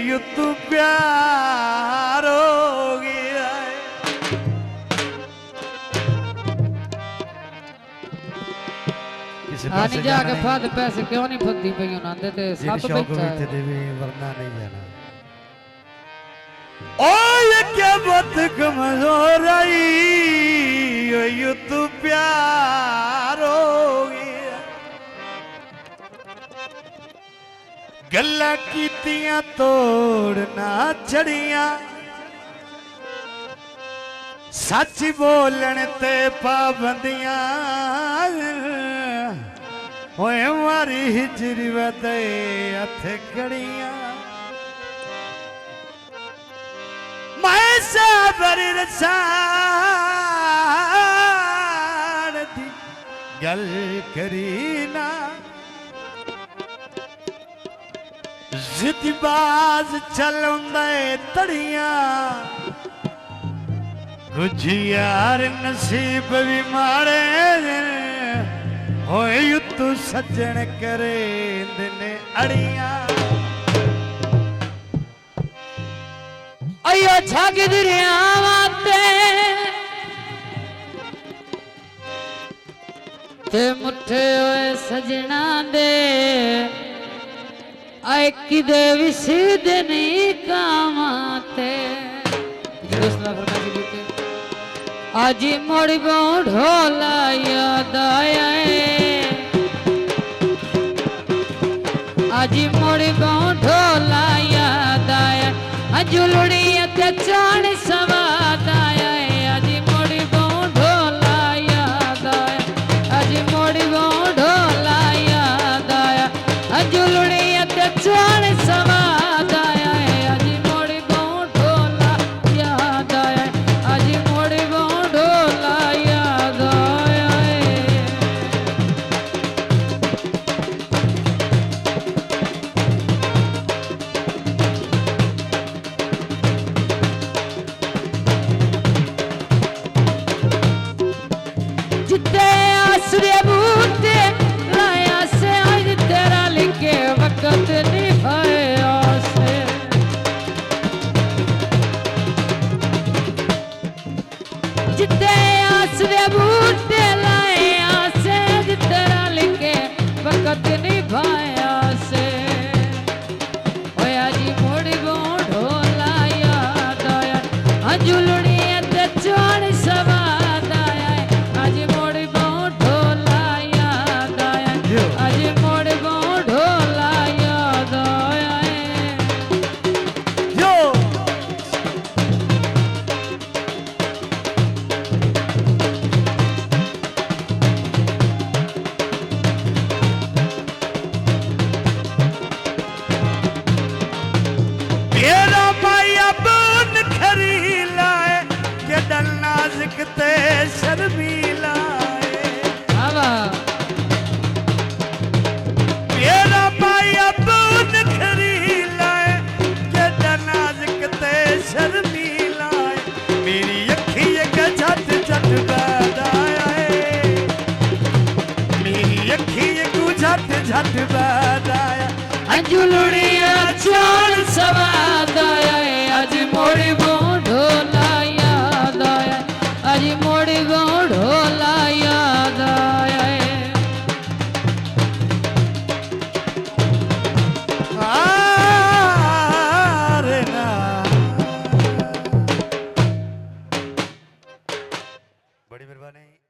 You तू प्यार हो गया है। आनी जाके फद पैसे क्यों नहीं फद्दी पई उन्हां दे ते सब बैठा है देवी वरना नहीं जाना। ओ ये क्या बात कमजोर आई यू तू प्यार हो गया। गल्ला कीतियां तोड़ना छड़ियां सच बोलण ते पाबंदियां होए मारी हिजरी वदे हथ कड़ियां मैं साबर रसाण दी गल करी ना जिदबाज चलंदे तड़ियां कुछ यार नसीब भी माड़े होए यू तू सज्जन करे दिन अड़ियां। अयो छग दरियावां ते मुठे होए सजना दे आए किदे विसिद नहीं कामाते आजी मोड़ी बहु ढोला याद आया आजी मोड़ी बहु ढोला याद आया जुलड़ी ते चाण सवाद आया आजी मोड़ी बहु ढोला याद आया आजी मोड़ी बहु ढोला याद आया जुलड़ी ते चाण सवाद आया आजी मोड़ी बहु ढोला याद आया आजी मोड़ी बहु ढोला याद आया। जिते आसरे बूटे लाया से आज तेरा लिखे वक्त निभाया से जिते आसरे बूटे लाया से आज तेरा लिखे वक्त निभाया से होया जी मोड़ी बहु ढोला याद आया जुलड़ी ते चोड़ सवाद आया आज मोड़ी बहु ढोला याद आया आज मोड़ी बहु ढोला याद आया। यो मेरा भाई अब खरी लाए के डल नाजुक ते शर्मीला मेरा भाई अब खरी लाए के डल नाजुक ते शर्मीला मेरी अखी झट झट बदाया मेरी अखी झट झट बदाया जुलड़िया चाल सवाद आया आज मोड़ी बहु ढोला याद आया आज मोड़ी बहु ढोला याद आया। अरे ना बड़ी मेहरबानी।